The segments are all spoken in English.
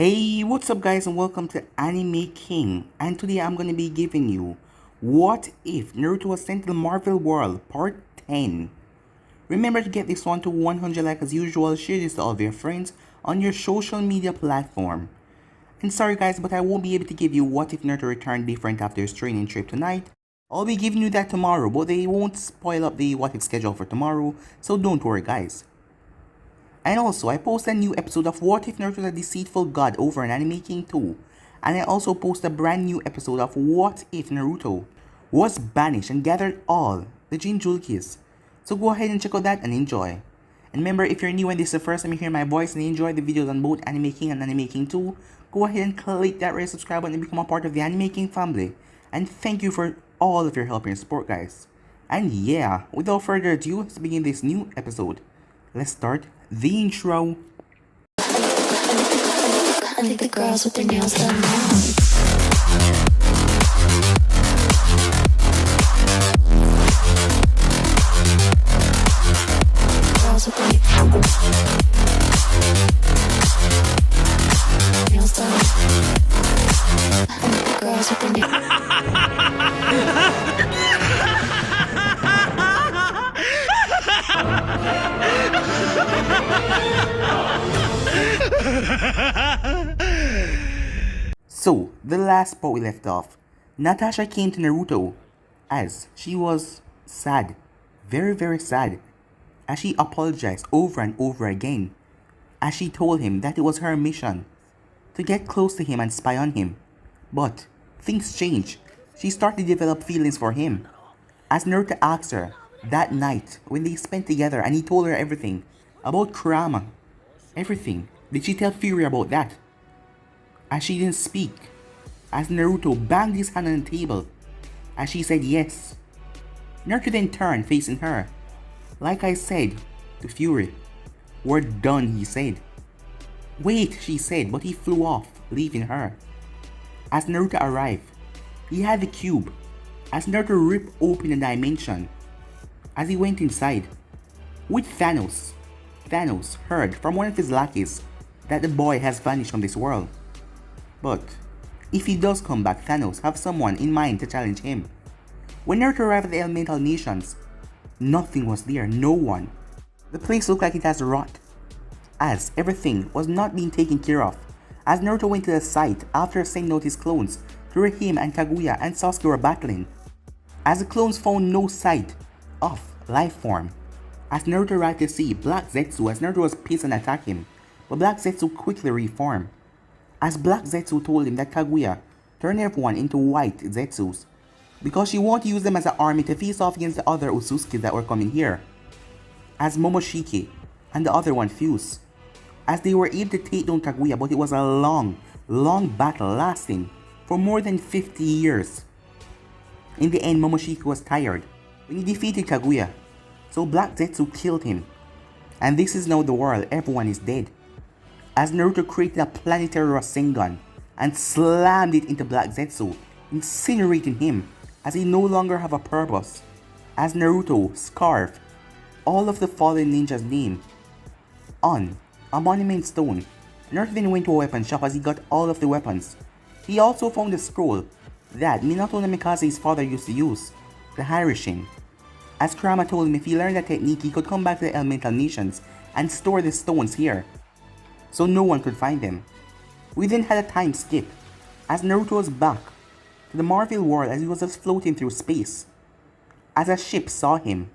Hey, what's up guys and welcome to Anime King, and today I'm gonna be giving you What If Naruto Was Sent to the Marvel World Part 10. Remember to get this one to 100 likes as usual, share this to all of your friends on your social media platform. And sorry guys, but I won't be able to give you What If Naruto returned different after his training trip tonight. I'll be giving you that tomorrow, but they won't spoil up the What If schedule for tomorrow, so don't worry guys. And also, I posted a new episode of What If Naruto was a Deceitful God over on Anime King 2. And I also posted a brand new episode of What If Naruto was banished and gathered all the Jinchurikis. So go ahead and check out that and enjoy. And remember, if you're new and this is the first time you hear my voice and you enjoy the videos on both Anime King and Anime King 2, go ahead and click that red subscribe button and become a part of the Anime King family. And thank you for all of your help and support guys. And yeah, without further ado, let's begin this new episode. Let's start the intro. I think the girls with their nails done now. Girls with their nails done. I think the girls with their So, the last part we left off, Natasha came to Naruto as she was sad, very sad, as she apologized over and over again, as she told him that it was her mission to get close to him and spy on him. But things changed. She started to develop feelings for him. As Naruto asked her that night when they spent together and he told her everything about Kurama, everything. Did she tell Fury about that? As she didn't speak, as Naruto banged his hand on the table, as she said yes. Naruto then turned facing her. Like I said to Fury, "We're done," he said. "Wait," she said, but he flew off, leaving her. As Naruto arrived, he had the cube. As Naruto ripped open the dimension, as he went inside, with Thanos heard from one of his lackeys that the boy has vanished from this world. But if he does come back, Thanos have someone in mind to challenge him. When Naruto arrived at the Elemental Nations, nothing was there, no one. The place looked like it has rot, as everything was not being taken care of. As Naruto went to the site after sending out his clones to where him and Kaguya and Sasuke were battling, as the clones found no sight of life form. As Naruto arrived to see Black Zetsu, as Naruto was pissed and attacked him, but Black Zetsu quickly reformed. As Black Zetsu told him that Kaguya turned everyone into white Zetsus because she wanted to use them as an army to face off against the other Utsukis that were coming here. As Momoshiki and the other one fused, as they were able to take down Kaguya, but it was a long battle lasting for more than 50 years. In the end, Momoshiki was tired when he defeated Kaguya, so Black Zetsu killed him. And this is now the world, everyone is dead. As Naruto created a planetary Rasengan and slammed it into Black Zetsu, incinerating him as he no longer have a purpose. As Naruto scarfed all of the fallen ninjas' name on a monument stone, Naruto then went to a weapon shop as he got all of the weapons. He also found a scroll that Minato Namikaze's father used to use, the Hyrulic. As Kurama told him if he learned that technique, he could come back to the Elemental Nations and store the stones here, so no one could find them. We then had a time skip, as Naruto was back to the Marvel world as he was just floating through space. As a ship saw him,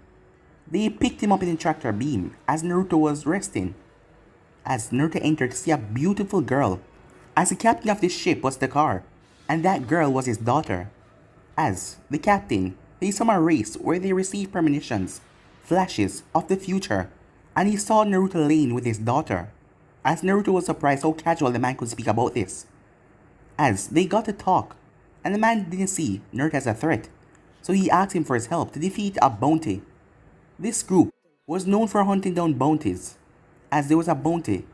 they picked him up in the tractor beam as Naruto was resting. As Naruto entered to see a beautiful girl, as the captain of this ship was the car, and that girl was his daughter. As the captain, they saw a race where they received premonitions, flashes of the future, and he saw Naruto laying with his daughter. As Naruto was surprised how casual the man could speak about this. As they got to talk, and the man didn't see Naruto as a threat, so he asked him for his help to defeat a bounty. This group was known for hunting down bounties, as there was a bounty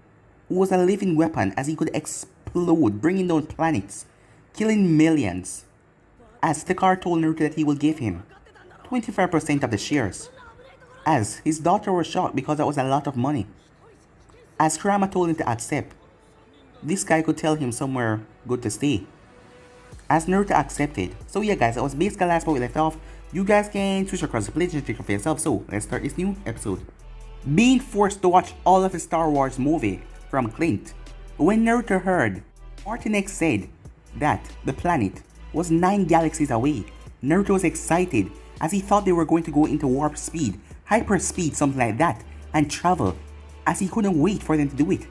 who was a living weapon as he could explode, bringing down planets, killing millions. As Takar told Naruto that he will give him 25% of the shares, as his daughter was shocked because that was a lot of money. As Kurama told him to accept, this guy could tell him somewhere good to stay. As Naruto accepted. So yeah guys, that was basically the last part we left off. You guys can switch across the page and check it for yourself. So let's start this new episode. Being forced to watch all of the Star Wars movie from Clint. When Naruto heard Martin X said that the planet was 9 galaxies away, Naruto was excited as he thought they were going to go into warp speed, hyperspeed, something like that, and travel, as he couldn't wait for them to do it.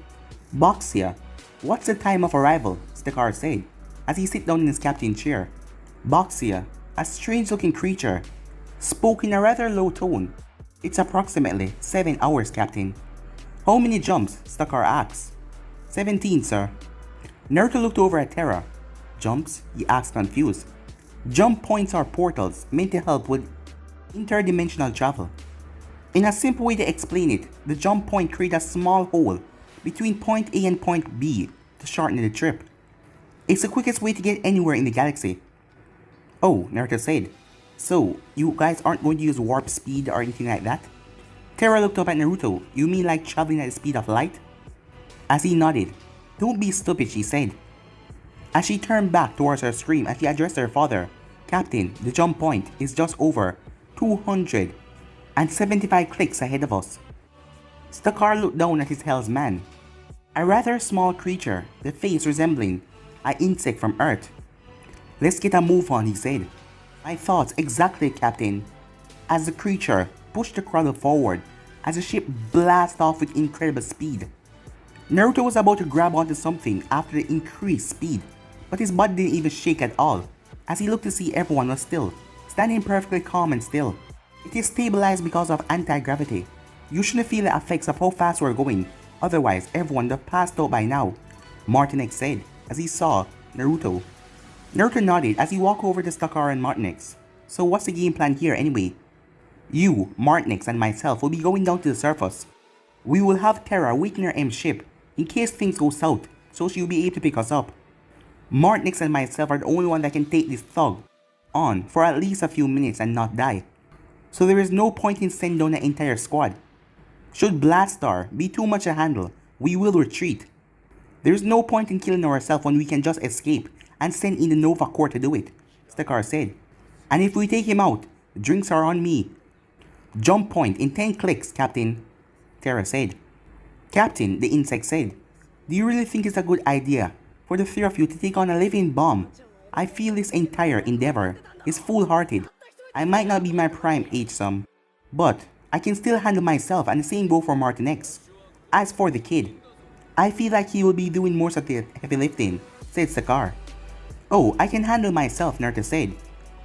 Boxia, what's the time of arrival? Stakar said, as he sat down in his captain chair. Boxia, a strange looking creature, spoke in a rather low tone. It's approximately 7 hours, Captain. How many jumps? Stakar asked. 17, sir. Naruto looked over at Terra. Jumps? He asked, confused. Jump points are portals meant to help with interdimensional travel. In a simple way to explain it, the jump point creates a small hole between point A and point B to shorten the trip. It's the quickest way to get anywhere in the galaxy. Oh, Naruto said. So, you guys aren't going to use warp speed or anything like that? Terra looked up at Naruto. You mean like traveling at the speed of light? As he nodded. Don't be stupid, she said. As she turned back towards her screen as she addressed her father. Captain, the jump point is just over 275 clicks ahead of us. Stakar looked down at his helmsman. A rather small creature, the face resembling an insect from Earth. Let's get a move on, he said. My thoughts exactly, Captain. As the creature pushed the crawler forward as the ship blasted off with incredible speed. Naruto was about to grab onto something after the increased speed, but his body didn't even shake at all, as he looked to see everyone was still, standing perfectly calm and still. It is stabilized because of anti-gravity. You shouldn't feel the effects of how fast we're going, otherwise everyone would have passed out by now, Martin X said, as he saw Naruto. Naruto nodded as he walked over to Stakar and Martin X. So what's the game plan here anyway? You, Martin X, and myself will be going down to the surface. We will have Terra waiting in her M ship in case things go south, so she will be able to pick us up. Martin X and myself are the only one that can take this thug on for at least a few minutes and not die. So there is no point in sending down the entire squad. Should Blastar be too much to handle, we will retreat. There is no point in killing ourselves when we can just escape and send in the Nova Corps to do it, Stakar said. And if we take him out, drinks are on me. Jump point in 10 clicks, Captain, Terra said. Captain, the insect said. Do you really think it's a good idea for the three of you to take on a living bomb? I feel this entire endeavor is foolhardy. I might not be my prime age some, but I can still handle myself, and the same goes for Martin X. As for the kid, I feel like he will be doing most of the heavy lifting, said Stakar. Oh, I can handle myself, Naruto said,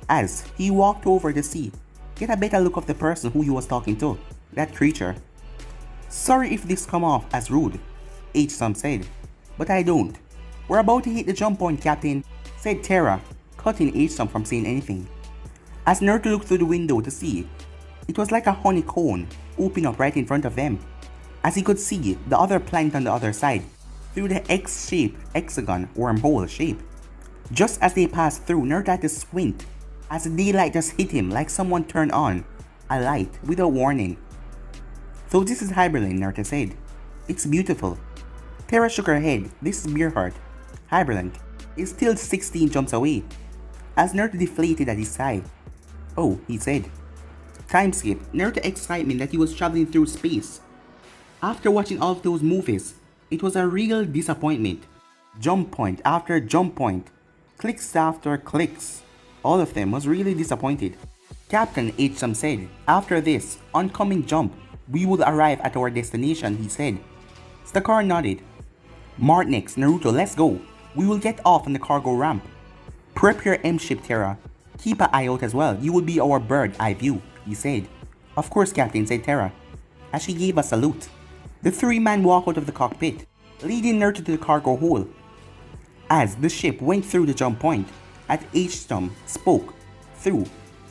as he walked over to see, get a better look of the person who he was talking to, that creature. Sorry if this come off as rude, H-Sum said, but I don't. We're about to hit the jump point, Captain, said Terra, cutting H-Sum from saying anything. As Naruto looked through the window to see, it was like a honeycomb opening up right in front of them, as he could see the other planet on the other side, through the X-shaped hexagon wormhole shape. Just as they passed through, Naruto had to squint, as the daylight just hit him like someone turned on a light without warning. So this is Hyrulic, Naruto said. It's beautiful. Terra shook her head. This is Beerheart. Hyrulic is still 16 jumps away, as Naruto deflated at his side. Oh, he said. Time skip. Naruto's excitement that he was traveling through space. After watching all of those movies, it was a real disappointment. Jump point after jump point, clicks after clicks. All of them was really disappointed. Captain H-Sum said, after this oncoming jump, we will arrive at our destination, he said. Stakar nodded. Martin X, Naruto, let's go. We will get off on the cargo ramp. Prep your M-ship, Terra. Keep an eye out as well. You will be our bird eye view, he said. Of course, Captain, said Terra, as she gave a salute. The three men walked out of the cockpit, leading Naruto to the cargo hole. As the ship went through the jump point, as H-Sum spoke through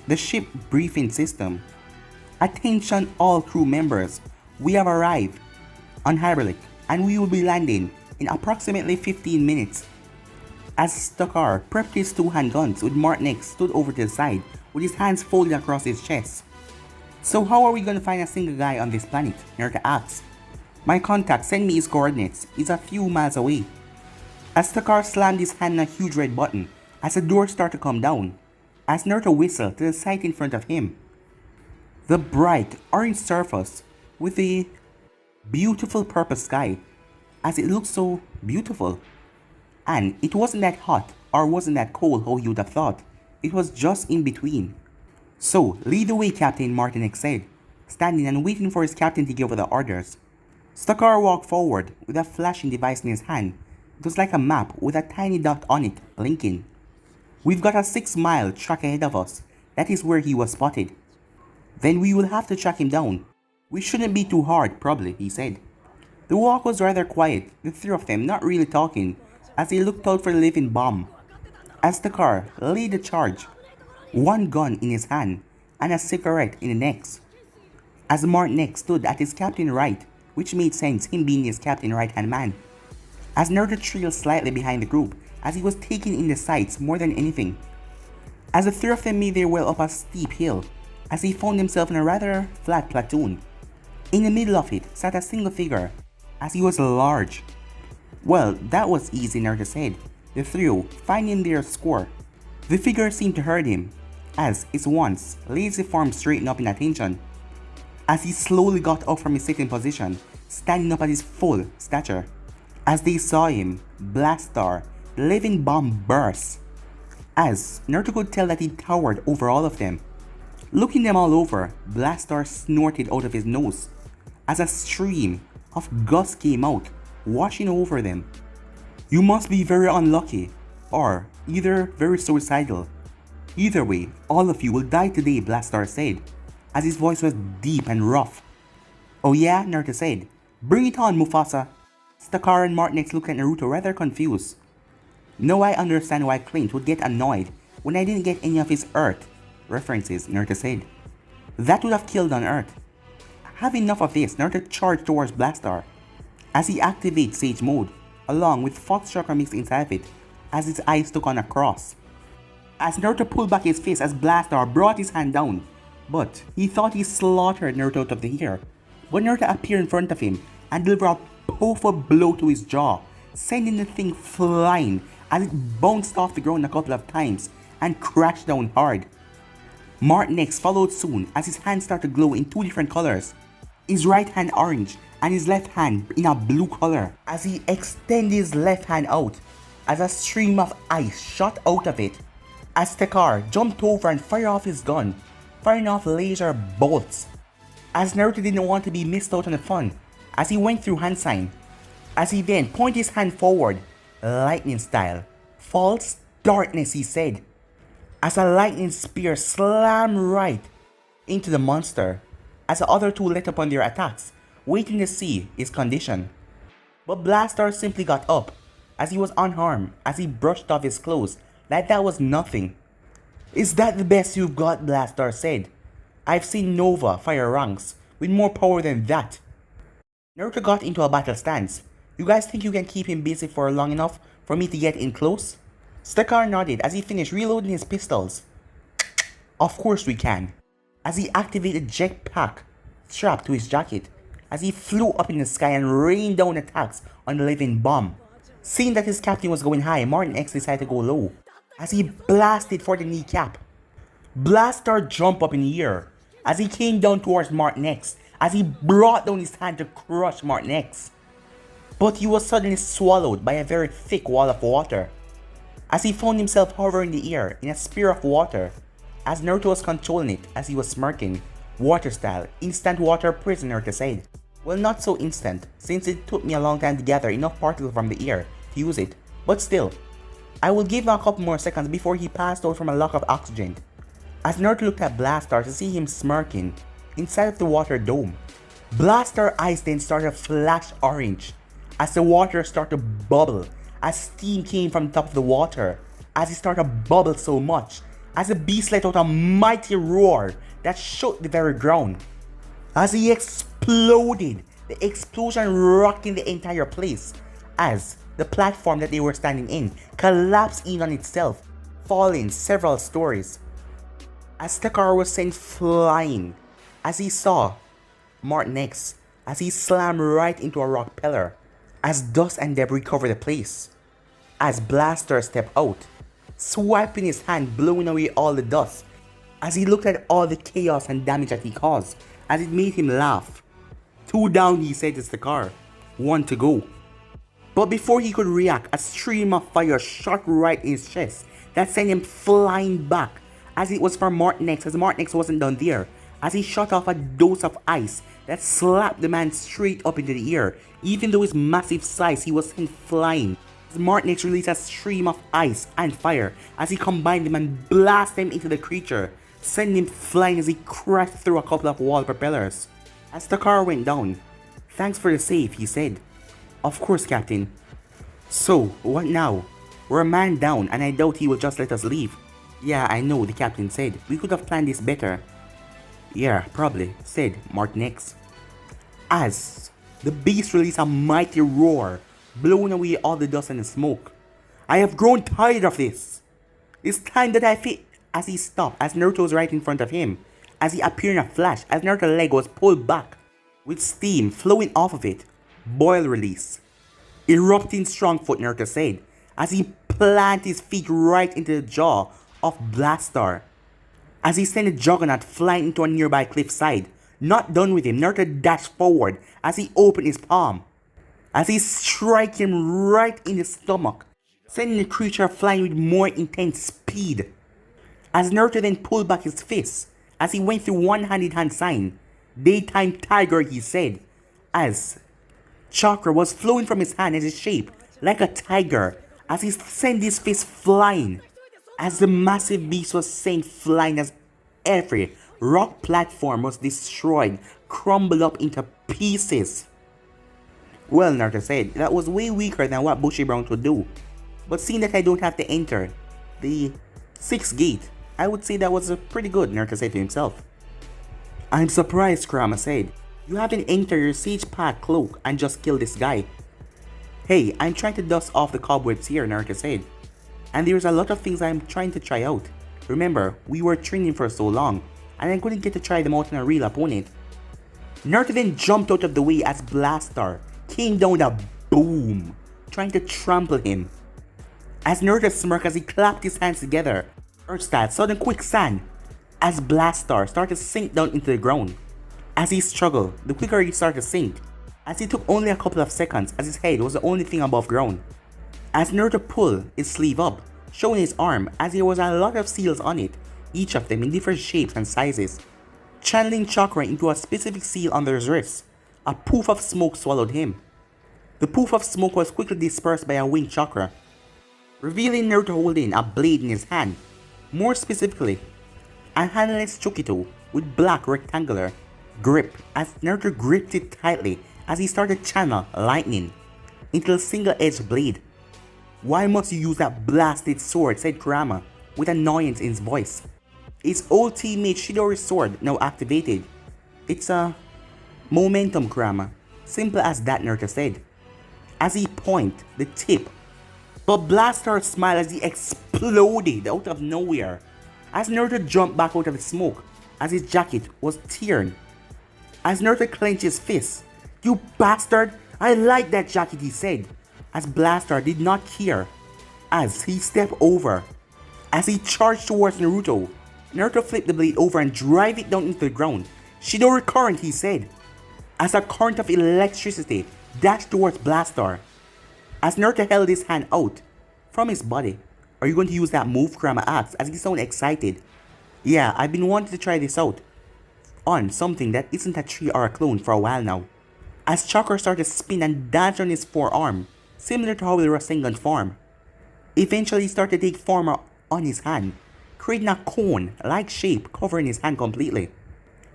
the ship briefing system. Attention all crew members, we have arrived on Hyrulic and we will be landing in approximately 15 minutes. As Stakar prepped his two handguns with Martin X stood over to the side with his hands folded across his chest. So how are we going to find a single guy on this planet? Naruto asked. My contact sent me his coordinates. He's a few miles away. as Takar slammed his hand on a huge red button as the door started to come down, as Naruto whistled to the sight in front of him. The bright orange surface with the beautiful purple sky, as it looked so beautiful. And it wasn't that hot or wasn't that cold how you would have thought. It was just in between. So, lead the way, Captain, Martinex said, standing and waiting for his captain to give over the orders. Stakar walked forward with a flashing device in his hand. It was like a map with a tiny dot on it, blinking. We've got a 6-mile track ahead of us. That is where he was spotted. Then we will have to track him down. We shouldn't be too hard, probably, he said. The walk was rather quiet, the three of them not really talking, as they looked out for the living bomb. As the car led the charge, one gun in his hand and a cigarette in the next. As Martinex stood at his captain right, which made sense, him being his captain right-hand man. As Naruto trailed slightly behind the group, as he was taking in the sights more than anything. As the three of them made their way up a steep hill, as he found himself in a rather flat platoon. In the middle of it sat a single figure, as he was large. Well, that was easy, Naruto said, the trio finding their score. The figure seemed to hurt him, as his once lazy form straightened up in attention. As he slowly got up from his sitting position, standing up at his full stature. As they saw him, Blastar, the living bomb, burst. As Naruto could tell that he towered over all of them. Looking them all over, Blastar snorted out of his nose, as a stream of gust came out, washing over them. You must be very unlucky, or either very suicidal. Either way, all of you will die today, Blastar said, as his voice was deep and rough. Oh yeah, Naruto said. Bring it on, Mufasa. Stakar and Martinex looked at Naruto rather confused. Now I understand why Clint would get annoyed when I didn't get any of his Earth references, Naruto said. That would have killed on Earth. Have enough of this, Naruto charged towards Blastar, as he activated Sage Mode, along with Fox Chakra mixed inside of it, as his eyes took on a cross. As Naruto pulled back his face as Blastar brought his hand down, but he thought he slaughtered Naruto out of the air. But Naruto appeared in front of him and delivered a powerful blow to his jaw, sending the thing flying as it bounced off the ground a couple of times and crashed down hard. Martinex followed soon as his hand started to glow in two different colors, his right hand orange and his left hand in a blue color, as he extended his left hand out as a stream of ice shot out of it. As Takar jumped over and fired off his gun, firing off laser bolts. As Naruto didn't want to be missed out on the fun, as he went through hand sign, as he then pointed his hand forward, lightning style. False darkness, he said, as a lightning spear slammed right into the monster, as the other two let upon their attacks, waiting to see his condition. But Blastar simply got up, as he was unharmed, as he brushed off his clothes like that was nothing. Is that the best you've got? Blastar said. I've seen Nova fire ranks with more power than that. Naruto got into a battle stance. You guys think you can keep him busy for long enough for me to get in close? Stakar nodded as he finished reloading his pistols. Of course we can. As he activated jetpack strapped to his jacket, as he flew up in the sky and rained down attacks on the living bomb. Seeing that his captain was going high, Martinex decided to go low, as he blasted for the kneecap. Blastar jumped up in the air as he came down towards Martinex, as he brought down his hand to crush Martinex. But he was suddenly swallowed by a very thick wall of water, as he found himself hovering in the air in a spear of water, as Naruto was controlling it as he was smirking. Water style, instant water prison, Naruto said. Well, not so instant, since it took me a long time to gather enough particles from the air to use it, but still. I will give him a couple more seconds before he passed out from a lack of oxygen. As Naruto looked at Blastar to see him smirking inside of the water dome. Blastar's eyes then started to flash orange as the water started to bubble, as steam came from the top of the water, as it started to bubble so much, as the beast let out a mighty roar that shook the very ground. As he exploded, the explosion rocking the entire place, as the platform that they were standing in collapsed in on itself, falling several stories. As Takara was sent flying, as he saw Martinex, as he slammed right into a rock pillar, as dust and debris covered the place. as Blastar stepped out, swiping his hand, blowing away all the dust, as he looked at all the chaos and damage that he caused, as it made him laugh. 2 down, he said, it's the car. 1 to go. But before he could react, a stream of fire shot right in his chest that sent him flying back, as it was for Martinex, as Martinex wasn't done there, as he shot off a dose of ice that slapped the man straight up into the air. Even though his massive size, he was sent flying. As Martinex released a stream of ice and fire as he combined them and blasted them into the creature, sending him flying as he crashed through a couple of wall propellers. As the car went down, "Thanks for the save," he said. "Of course, Captain." "So, what now? We're a man down and I doubt he will just let us leave." "Yeah, I know," the captain said. "We could have planned this better." "Yeah, probably," said Martinex. As the beast released a mighty roar, blowing away all the dust and the smoke. "I have grown tired of this. It's time that I fit." As he stopped, as Naruto was right in front of him, as he appeared in a flash, as Naruto's leg was pulled back, with steam flowing off of it. Boil release. "Erupting strong foot," Naruto said, as he planted his feet right into the jaw of Blastar. As he sent the Juggernaut flying into a nearby cliffside. Not done with him, Naruto dashed forward as he opened his palm, as he struck him right in the stomach, sending the creature flying with more intense speed. As Naruto then pulled back his fist, as he went through one-handed hand sign. "Daytime Tiger," he said, as chakra was flowing from his hand as his shape, like a tiger, as he sent his fist flying. As the massive beast was sent flying, as every rock platform was destroyed, crumbled up into pieces. "Well," Naruto said, "that was way weaker than what Bushy Brown could do. But seeing that I don't have to enter the 6th gate, I would say that was pretty good," Naruto said to himself. "I'm surprised," Kurama said. "You haven't entered your Sage Path cloak and just killed this guy." "Hey, I'm trying to dust off the cobwebs here," Naruto said. "And there's a lot of things I'm trying to try out. Remember, we were training for so long, and I couldn't get to try them out on a real opponent." Naruto then jumped out of the way as Blastar came down with a boom, trying to trample him. As Naruto smirked as he clapped his hands together, Earth style sudden quicksand, as Blastar started to sink down into the ground. As he struggled, the quicker he started to sink, as it took only a couple of seconds as his head was the only thing above ground. As Naruto pulled his sleeve up, showing his arm, as there was a lot of seals on it, each of them in different shapes and sizes. Channeling chakra into a specific seal under his wrist, a poof of smoke swallowed him. The poof of smoke was quickly dispersed by a winged chakra, revealing Naruto holding a blade in his hand, more specifically, a handless chokito with black rectangular grip, as Naruto gripped it tightly as he started to channel lightning into a single-edged blade. "Why must you use that blasted sword?" said Kurama, with annoyance in his voice. His old teammate Shidori's sword now activated. "It's a momentum, Kurama. Simple as that," Naruto said, as he pointed the tip. But Blastar smiled as he exploded out of nowhere, as Naruto jumped back out of the smoke, as his jacket was torn. As Naruto clenched his fist, "You bastard! I like that jacket," he said, as Blastar did not care, as he stepped over. As he charged towards Naruto, Naruto flipped the blade over and drive it down into the ground. "Shidori current," he said, as a current of electricity dashed towards Blastar. As Naruto held his hand out from his body. "Are you going to use that move?" Kurama asked, as he sounded excited. "Yeah, I've been wanting to try this out on something that isn't a tree or a clone for a while now." As chakra started to spin and dance on his forearm, similar to how the Rasengan form. Eventually he started to take form on his hand, creating a cone-like shape covering his hand completely.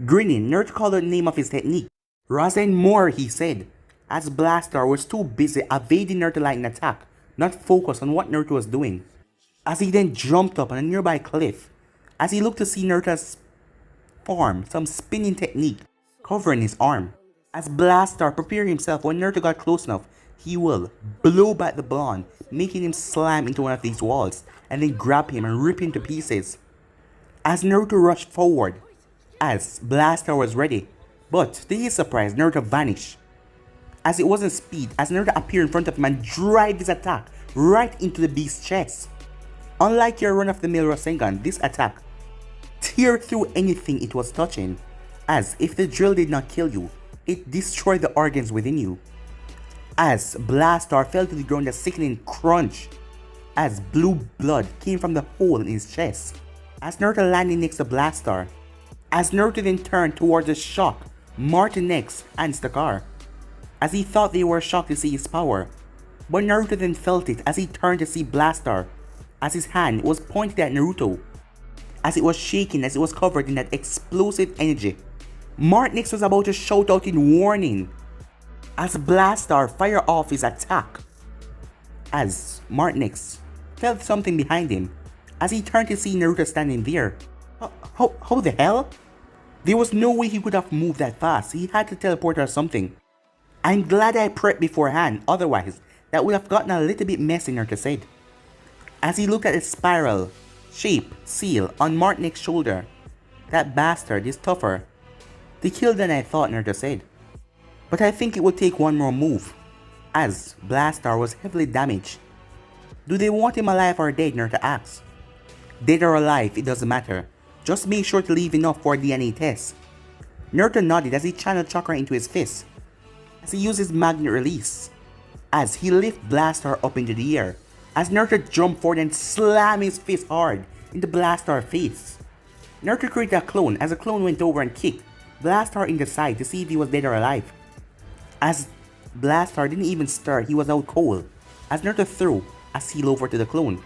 Grinning, Naruto called out the name of his technique. "Rasen more," he said, as Blastar was too busy evading Naruto's lightning attack, not focused on what Naruto was doing. As he then jumped up on a nearby cliff, as he looked to see Naruto's form some spinning technique covering his arm. As Blastar prepared himself, when Naruto got close enough, he will blow back the blonde, making him slam into one of these walls, and then grab him and rip him to pieces. As Naruto rushed forward, as Blastar was ready, but to his surprise, Naruto vanished. As it wasn't speed, as Naruto appeared in front of him and drive his attack right into the beast's chest. Unlike your run-of-the-mill Rasengan, this attack teared through anything it was touching, as if the drill did not kill you, it destroyed the organs within you. As Blastar fell to the ground, a sickening crunch, as blue blood came from the hole in his chest. As Naruto landed next to Blastar, as Naruto then turned towards the shocked Martinex and Stakar, as he thought they were shocked to see his power. But Naruto then felt it as he turned to see Blastar, as his hand was pointed at Naruto, as it was shaking as it was covered in that explosive energy. Martinex was about to shout out in warning, as Blastar fired off his attack. As Martinex felt something behind him, as he turned to see Naruto standing there. How the hell? There was no way he could have moved that fast. He had to teleport or something. I'm glad I prepped beforehand, otherwise that would have gotten a little bit messy, Naruto said. As he looked at the spiral shape seal on Martinex's shoulder. That bastard is tougher to kill than I thought, Naruto said. But I think it will take one more move, as Blastar was heavily damaged. Do they want him alive or dead, Naruto asked. Dead or alive, it doesn't matter. Just make sure to leave enough for a DNA test. Naruto nodded as he channeled chakra into his fist, as he used his magnet release, as he lifted Blastar up into the air, as Naruto jumped forward and slammed his fist hard into Blastar's face. Naruto created a clone as the clone went over and kicked Blastar in the side to see if he was dead or alive. As Blastar didn't even stir, he was out cold, as Naruto threw a seal over to the clone.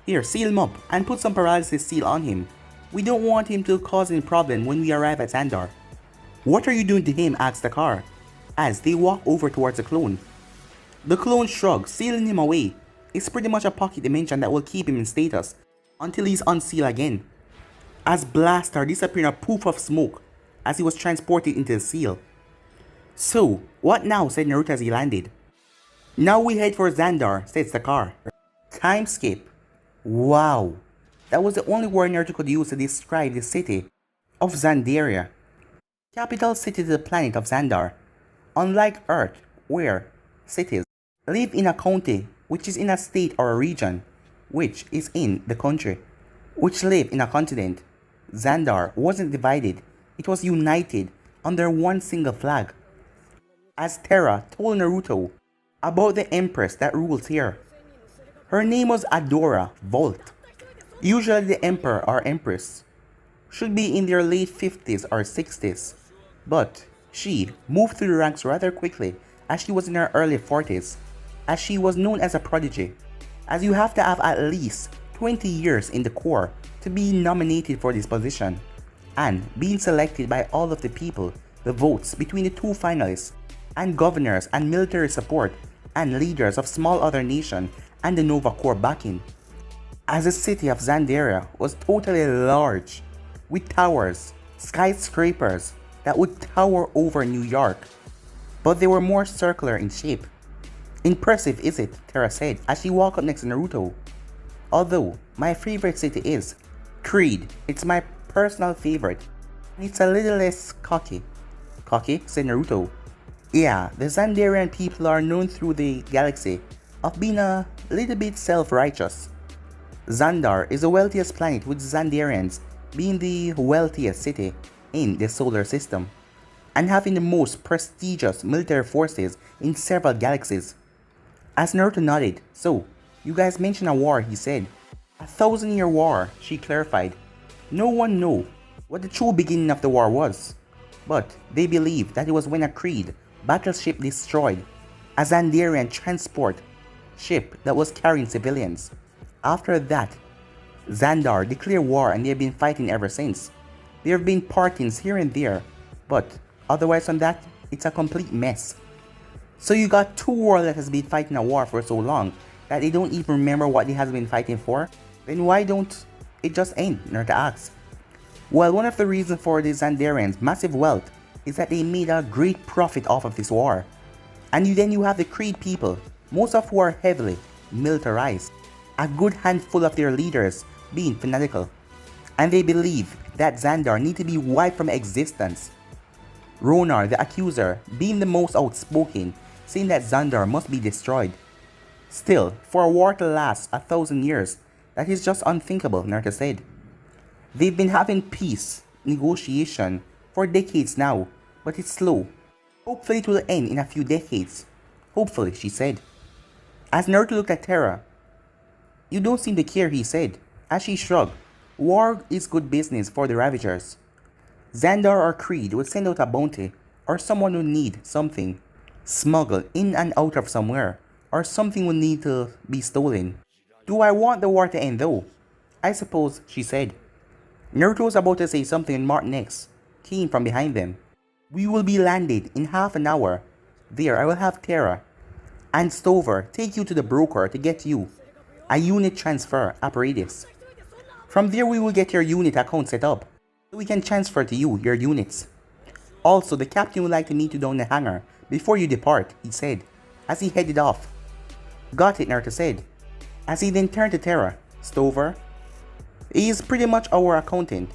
Here, seal him up and put some paralysis seal on him. We don't want him to cause any problem when we arrive at Xandar. What are you doing to him? Asked the car, as they walk over towards the clone. The clone shrugged, sealing him away. It's pretty much a pocket dimension that will keep him in status until he's unsealed again. As Blastar disappeared in a poof of smoke as he was transported into the seal. So, what now? Said Naruto as he landed. Now we head for Xandar, said Stakar. Time skip. Wow. That was the only word Naruto could use to describe the city of Xandaria, capital city to the planet of Xandar. Unlike Earth, where cities live in a county, which is in a state, or a region, which is in the country, which live in a continent, Xandar wasn't divided, it was united under one single flag. As Terra told Naruto about the empress that rules here. Her name was Adora Volt. Usually the emperor or empress should be in their late 50s or 60s, but she moved through the ranks rather quickly as she was in her early 40s, as she was known as a prodigy, as you have to have at least 20 years in the Corps to be nominated for this position, and being selected by all of the people, the votes between the two finalists, and governors and military support, and leaders of small other nations and the Nova Corps backing. As the city of Xandaria was totally large, with towers, skyscrapers that would tower over New York, but they were more circular in shape. Impressive, is it? Terra said as she walked up next to Naruto. Although my favorite city is Creed, it's my personal favorite, and it's a little less cocky. Cocky? Said Naruto. Yeah, the Xandarian people are known through the galaxy of being a little bit self-righteous. Xandar is the wealthiest planet, with Xandarians being the wealthiest city in the solar system, and having the most prestigious military forces in several galaxies. As Naruto nodded, so, you guys mentioned a war, he said. 1,000-year war, she clarified. No one knew what the true beginning of the war was, but they believe that it was when a Creed battleship destroyed a Xandarian transport ship that was carrying civilians. After that, Xandar declared war and they have been fighting ever since. There have been partings here and there, but otherwise from that, it's a complete mess. So you got two worlds that has been fighting a war for so long that they don't even remember what they has been fighting for? Then why don't it just end? Naruto asked. Well, one of the reasons for the Xandarians' massive wealth is that they made a great profit off of this war. And then you have the Creed people, most of who are heavily militarized. A good handful of their leaders being fanatical, and they believe that Xandar need to be wiped from existence. Ronar, the accuser, being the most outspoken, saying that Xandar must be destroyed. Still, for a war to last 1,000 years, that is just unthinkable, Naruto said. They've been having peace negotiation for decades now, but it's slow. Hopefully it will end in a few decades. Hopefully, she said. As Naruto looked at Terra, you don't seem to care, he said. As she shrugged, war is good business for the Ravagers. Xandar or Creed would send out a bounty, or someone would need something smuggled in and out of somewhere, or something would need to be stolen. Do I want the war to end though? I suppose, she said. Naruto was about to say something and Martin X came from behind them. We will be landed in half an hour. There I will have Terra and Stover take you to the broker to get you a unit transfer apparatus. From there we will get your unit account set up, so we can transfer to you your units. Also, the captain would like to meet you down the hangar before you depart, he said, as he headed off. Got it, Naruto said, as he then turned to Terra. Stover, he is pretty much our accountant.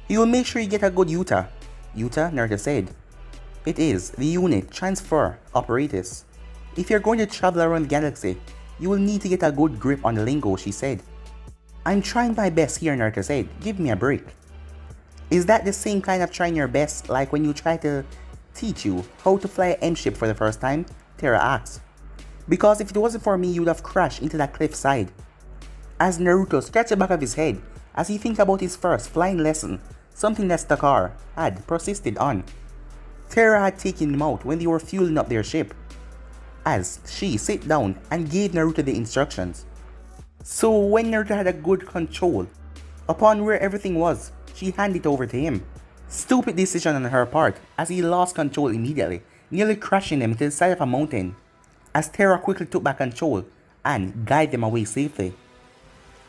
He will make sure you get a good Yuta. Yuta, Naruto said. It is the unit transfer apparatus. If you're going to travel around the galaxy, you will need to get a good grip on the lingo, she said. I'm trying my best here, Naruto said. Give me a break. Is that the same kind of trying your best like when you try to teach you how to fly an M-ship for the first time? Terra asked. Because if it wasn't for me, you'd have crashed into that cliffside. As Naruto scratched the back of his head as he think about his first flying lesson, something that Stakar had persisted on. Terra had taken him out when they were fueling up their ship, as she sat down and gave Naruto the instructions. So when Naruto had a good control upon where everything was, she handed it over to him. Stupid decision on her part, as he lost control immediately, nearly crashing them into the side of a mountain, as Terra quickly took back control and guided them away safely.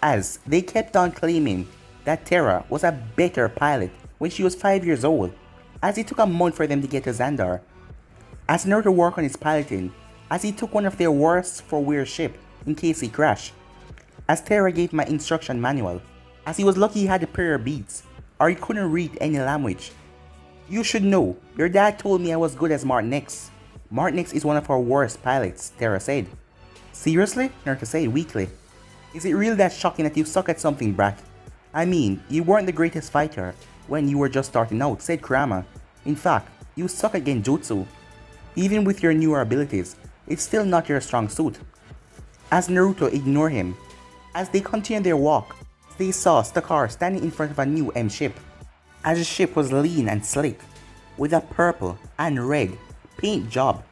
As they kept on claiming that Terra was a better pilot when she was 5 years old, as it took a month for them to get to Xandar. As Naruto worked on his piloting, as he took one of their worst for wear ship in case he crashed. As Terra gave him an instruction manual, as he was lucky he had the prayer beads, or he couldn't read any language. You should know, your dad told me I was good as Martin X. Martin X is one of our worst pilots, Terra said. Seriously? Naruto said weakly. Is it really that shocking that you suck at something, brat? I mean, you weren't the greatest fighter when you were just starting out, said Kurama. In fact, you suck at genjutsu. Even with your newer abilities, it's still not your strong suit. As Naruto ignored him, as they continued their walk, they saw Stakar standing in front of a new M-ship. As the ship was lean and slick, with a purple and red paint job.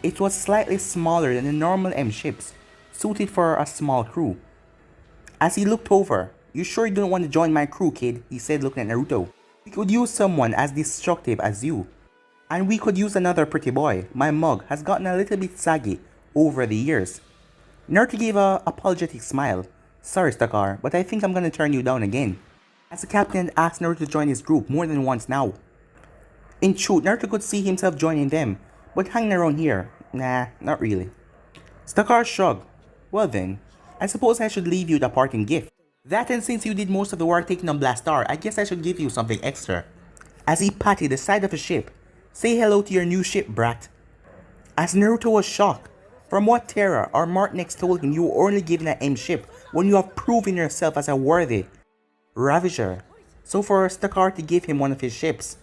It was slightly smaller than the normal M-ships, suited for a small crew. As he looked over, you sure you don't want to join my crew, kid, he said looking at Naruto. We could use someone as destructive as you. And we could use another pretty boy. My mug has gotten a little bit saggy over the years. Naruto gave a apologetic smile. Sorry, Stakar, but I think I'm gonna turn you down again. As the captain had asked Naruto to join his group more than once now. In truth, Naruto could see himself joining them, but hanging around here, nah, not really. Stakar shrugged. Well then, I suppose I should leave you the parting gift. That, and since you did most of the work taking on Blastar, I guess I should give you something extra. As he patted the side of the ship, say hello to your new ship, brat. As Naruto was shocked, from what Terra or Martin X told him, you were only given an M ship when you have proven yourself as a worthy Ravager. So for Stakar to give him one of his ships,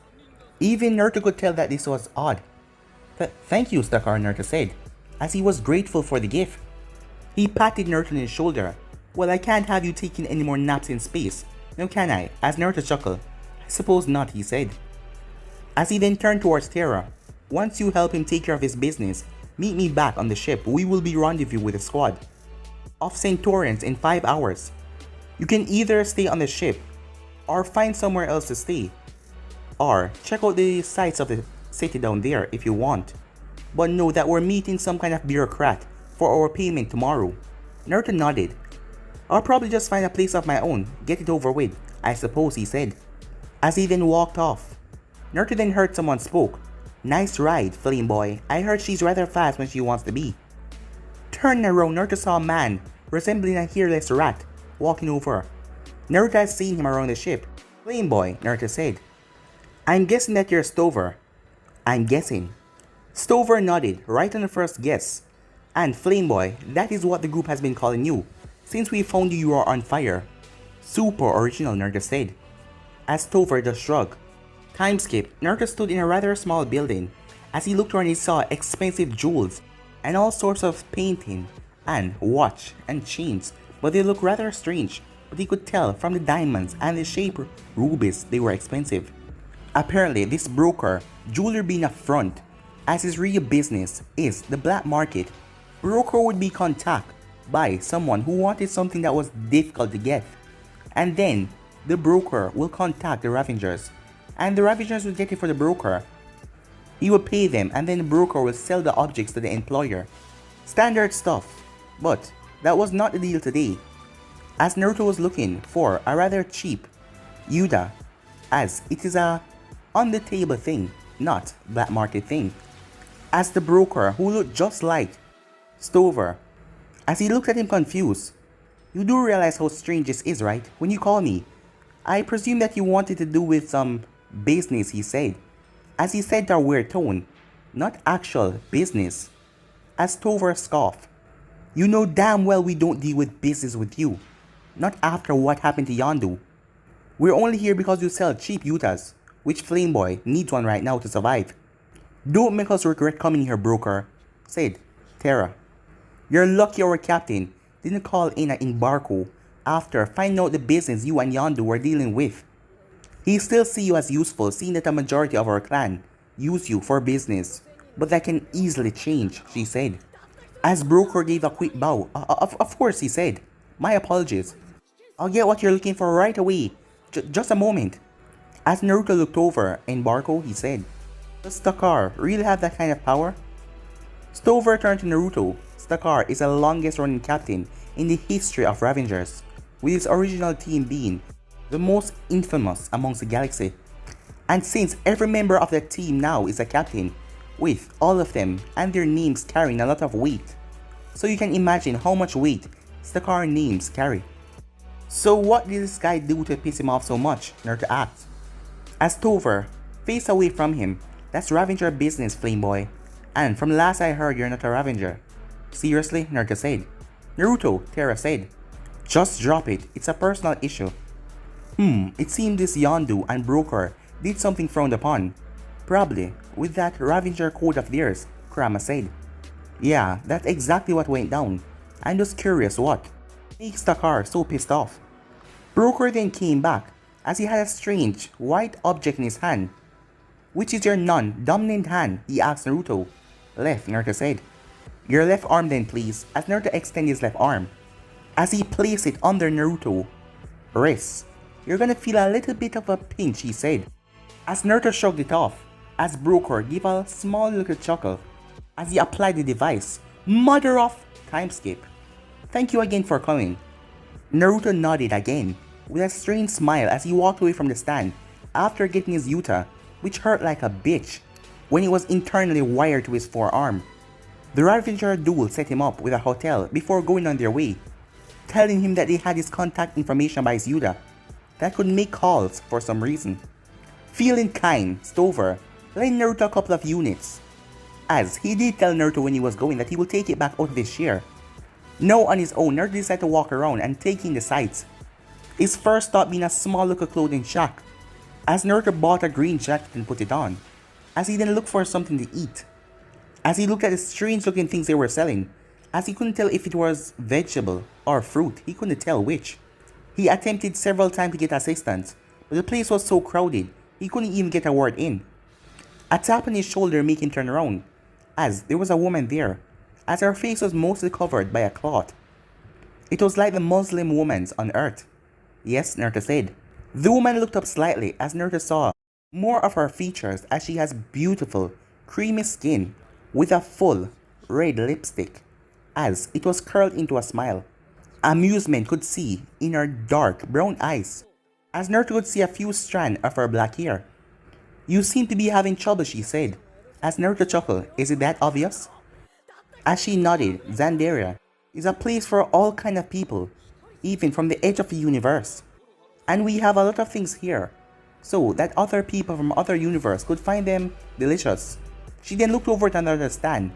even Naruto could tell that this was odd. Thank you, Stakar, Naruto said, as he was grateful for the gift. He patted Naruto on his shoulder. Well, I can't have you taking any more naps in space, now can I? As Naruto chuckled. I suppose not, he said. As he then turned towards Terra. Once you help him take care of his business, meet me back on the ship. We will be rendezvous with a squad of Centaurians in 5 hours. You can either stay on the ship, or find somewhere else to stay, or check out the sights of the city down there if you want. But know that we're meeting some kind of bureaucrat for our payment tomorrow. Naruto nodded. I'll probably just find a place of my own, get it over with, I suppose, he said, as he then walked off. Naruto then heard someone spoke. Nice ride, Flame Boy. I heard she's rather fast when she wants to be. Turning around, Naruto saw a man resembling a hairless rat walking over. Naruto had seen him around the ship. Flame Boy, Naruto said. I'm guessing that you're Stover. I'm guessing. Stover nodded, right on the first guess, And Flameboy, that is what the group has been calling you. Since we found you are on fire. Super original, Naruto said. As Stover just shrugged. Time skip, Naruto stood in a rather small building. As he looked around he saw expensive jewels and all sorts of painting and watch and chains, but they looked rather strange, but he could tell from the diamonds and the shape rubies they were expensive. Apparently this broker, jeweler being a front, as his real business is the black market. Broker would be contacted by someone who wanted something that was difficult to get, and then the broker will contact the Ravagers, and the Ravagers will get it for the broker. He will pay them, and then the broker will sell the objects to the employer. Standard stuff, but that was not the deal today, as Naruto was looking for a rather cheap Yuda, as it is a on the table thing, not black market thing. As the broker, who looked just like Stover, as he looked at him confused. You do realize how strange this is, right? When you call me, I presume that you wanted to do with some business, he said. As he said to a weird tone, not actual business. As Stover scoffed, you know damn well we don't deal with business with you. Not after what happened to Yondu. We're only here because you sell cheap Yutas, which Flameboy needs one right now to survive. Don't make us regret coming here, broker, said Terra. You're lucky our captain didn't call in an embargo after finding out the business you and Yondu were dealing with. He still see you as useful, seeing that a majority of our clan use you for business, but that can easily change, she said. As broker gave a quick bow. Of course, he said. My apologies. I'll get what you're looking for right away. Just a moment. As Naruto looked over embargo, he said, does Stakar really have that kind of power? Stover turned to Naruto. Stakar is the longest running captain in the history of Ravagers, with his original team being the most infamous amongst the galaxy. And since every member of the team now is a captain, with all of them and their names carrying a lot of weight, so you can imagine how much weight Stakar names carry. So what did this guy do to piss him off so much? Naruto asked. As Stover faced away from him, that's Ravager business, Flameboy. And from last I heard you're not a Ravager. Seriously? Naruto said. Naruto, Terra said. Just drop it, it's a personal issue. It seemed this Yondu and broker did something frowned upon. Probably with that Ravager code of theirs, Kurama said. Yeah, that's exactly what went down. I'm just curious what makes Stakar so pissed off. Broker then came back as he had a strange white object in his hand. Which is your non-dominant hand? He asked Naruto. Left, Naruto said. Your left arm then please, as Naruto extended his left arm. As he placed it under Naruto wrist. You're gonna feel a little bit of a pinch, he said. As Naruto shrugged it off, as Broker gave a small little chuckle as he applied the device. Mother of time skip. Thank you again for coming. Naruto nodded again, with a strange smile as he walked away from the stand after getting his Yuta, which hurt like a bitch when it was internally wired to his forearm. The Ravager duel set him up with a hotel before going on their way, telling him that they had his contact information by his Yuta that could make calls for some reason. Feeling kind, Stover lent Naruto a couple of units, as he did tell Naruto when he was going that he will take it back out of his share. Now on his own, Naruto decided to walk around and take in the sights. His first stop being a small little clothing shack, as Naruto bought a green jacket and put it on, as he then looked for something to eat. As he looked at the strange looking things they were selling, as he couldn't tell if it was vegetable or fruit, he couldn't tell which. He attempted several times to get assistance, but the place was so crowded, he couldn't even get a word in. A tap on his shoulder made him turn around, as there was a woman there, as her face was mostly covered by a cloth. It was like the Muslim woman's on earth. Yes, Naruto said. The woman looked up slightly as Naruto saw more of her features, as she has beautiful, creamy skin with a full, red lipstick, as it was curled into a smile. Amusement could see in her dark brown eyes, as Naruto could see a few strands of her black hair. You seem to be having trouble, she said, as Naruto chuckled. Is it that obvious? As she nodded, Xandaria is a place for all kind of people, even from the edge of the universe. And we have a lot of things here, so that other people from other universe could find them delicious. She then looked over at another stand.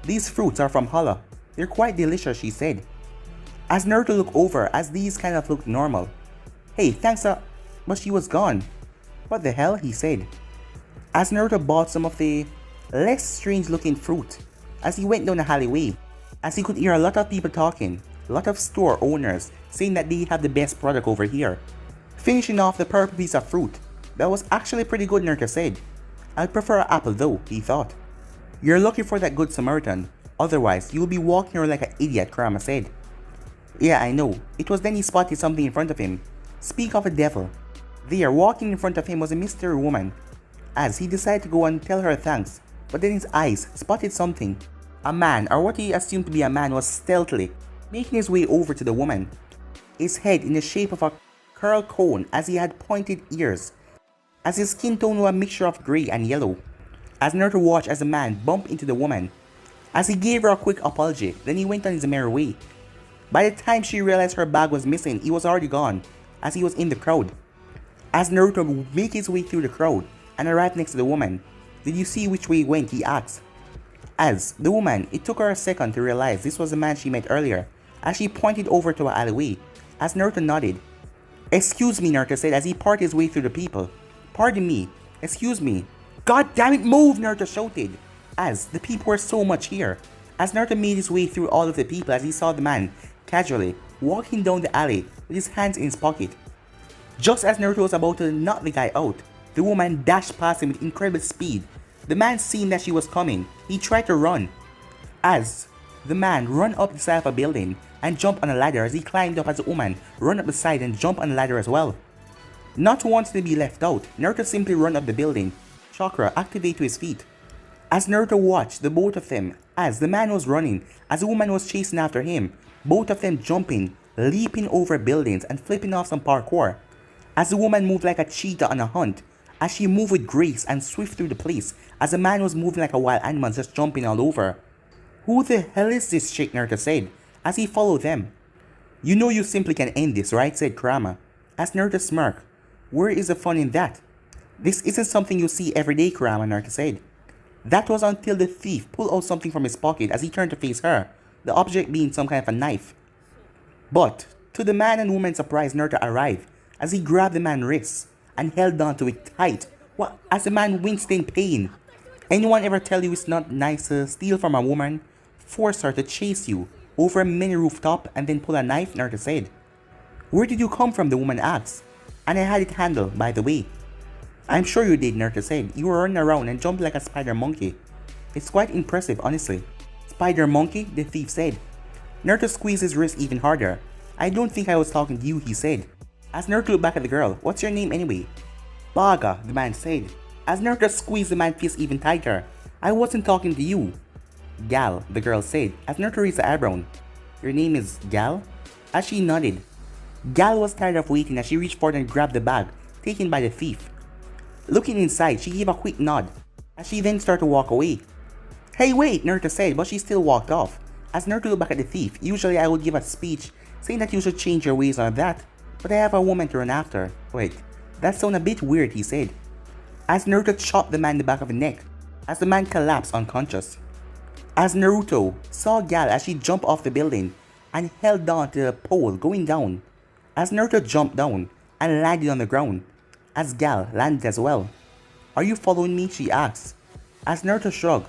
These fruits are from Hala. They're quite delicious, she said. As Naruto looked over, as these kind of looked normal. Hey, thanks but she was gone. What the hell, he said. As Naruto bought some of the less strange looking fruit, as he went down the alleyway, as he could hear a lot of people talking, a lot of store owners saying that they have the best product over here. Finishing off the purple piece of fruit, that was actually pretty good, Naruto said. I'd prefer an apple though, he thought. You're looking for that good Samaritan, otherwise you'll be walking around like an idiot, Kurama said. Yeah, I know. It was then he spotted something in front of him. Speak of a devil. There, walking in front of him was a mystery woman. As he decided to go and tell her thanks, but then his eyes spotted something. A man, or what he assumed to be a man, was stealthily making his way over to the woman. His head in the shape of a curl cone, as he had pointed ears, as his skin tone was a mixture of grey and yellow. As Naruto watched as the man bumped into the woman, as he gave her a quick apology, then he went on his merry way. By the time she realized her bag was missing, he was already gone, as he was in the crowd. As Naruto made his way through the crowd and arrived next to the woman, did you see which way he went, he asked. As the woman, it took her a second to realize this was the man she met earlier, as she pointed over to an alleyway, as Naruto nodded. Excuse me, Naruto said as he parted his way through the people. Pardon me, excuse me. God damn it, move, Naruto shouted, as the people were so much here. As Naruto made his way through all of the people as he saw the man casually walking down the alley with his hands in his pocket. Just as Naruto was about to knock the guy out, the woman dashed past him with incredible speed. The man seeing that she was coming, he tried to run. As the man ran up the side of a building and jumped on a ladder as he climbed up as the woman ran up the side and jumped on the ladder as well. Not wanting to be left out, Naruto simply ran up the building. Chakra activated to his feet. As Naruto watched the both of them, as the man was running, as the woman was chasing after him, both of them jumping, leaping over buildings and flipping off some parkour. As the woman moved like a cheetah on a hunt, as she moved with grace and swift through the place, as the man was moving like a wild animal just jumping all over. Who the hell is this chick, Naruto said, as he followed them. You know you simply can end this, right, said Kurama. As Naruto smirked. Where is the fun in that? This isn't something you see every day, Kurama, Naruto said. That was until the thief pulled out something from his pocket as he turned to face her, the object being some kind of a knife. But, to the man and woman's surprise, Naruto arrived as he grabbed the man's wrist and held on to it tight, as the man winced in pain. Anyone ever tell you it's not nice to steal from a woman? Force her to chase you over a mini rooftop and then pull a knife, Naruto said. Where did you come from, the woman asked. And I had it handled, by the way. I'm sure you did, Naruto said. You were running around and jumped like a spider monkey. It's quite impressive, honestly. Spider monkey, the thief said. Naruto squeezed his wrist even harder. I don't think I was talking to you, he said. As Naruto looked back at the girl, what's your name anyway? Baga, the man said. As Naruto squeezed the man's fist even tighter. I wasn't talking to you. Gal, the girl said, as Naruto raised the eyebrow. Your name is Gal? As she nodded. Gal was tired of waiting as she reached forward and grabbed the bag, taken by the thief. Looking inside, she gave a quick nod, as she then started to walk away. Hey wait, Naruto said, but she still walked off. As Naruto looked back at the thief, usually I would give a speech saying that you should change your ways on that, but I have a woman to run after. Wait, that sounds a bit weird, he said. As Naruto chopped the man in the back of the neck, as the man collapsed unconscious. As Naruto saw Gal as she jumped off the building and held on to the pole going down. As Naruto jumped down and landed on the ground, as Gal landed as well. Are you following me? She asked. As Naruto shrugged.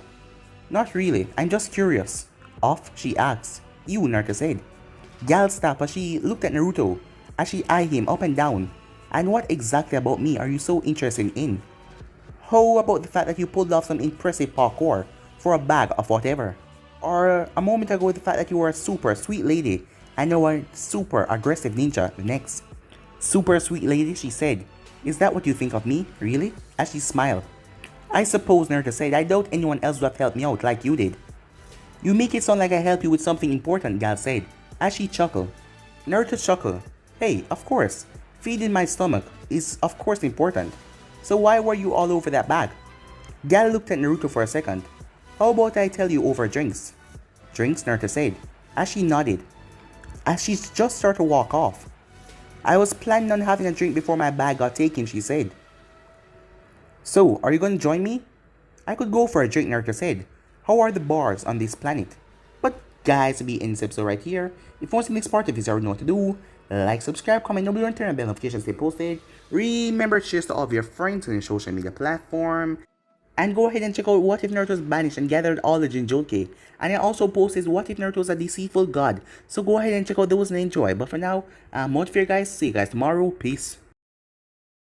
Not really, I'm just curious. Off? She asked. You, Naruto said. Gal stopped as she looked at Naruto as she eyed him up and down. And what exactly about me are you so interested in? How about the fact that you pulled off some impressive parkour for a bag of whatever? Or a moment ago the fact that you were a super sweet lady and you were a super aggressive ninja the next. Super sweet lady, she said. Is that what you think of me? Really? As she smiled. I suppose, Naruto said, I doubt anyone else would have helped me out like you did. You make it sound like I helped you with something important, Gal said, as she chuckled. Naruto chuckled. Hey, of course. Feeding my stomach is of course important. So why were you all over that bag? Gal looked at Naruto for a second. How about I tell you over drinks? Drinks, Naruto said, as she nodded. As she just started to walk off. I was planning on having a drink before my bag got taken, she said. So, are you going to join me? I could go for a drink, Naruto said. How are the bars on this planet? But guys to be in this episode right here. If you want to see the next part of this, you already know what to do. Like, subscribe, comment down below, and turn on bell notifications to stay posted. Remember to share to all of your friends on your social media platform. And go ahead and check out What If Naruto was banished and gathered all the Jinjoke. And I also posted What If Naruto was a deceitful god. So go ahead and check out those and enjoy. But for now, I'm out for you guys. See you guys tomorrow. Peace.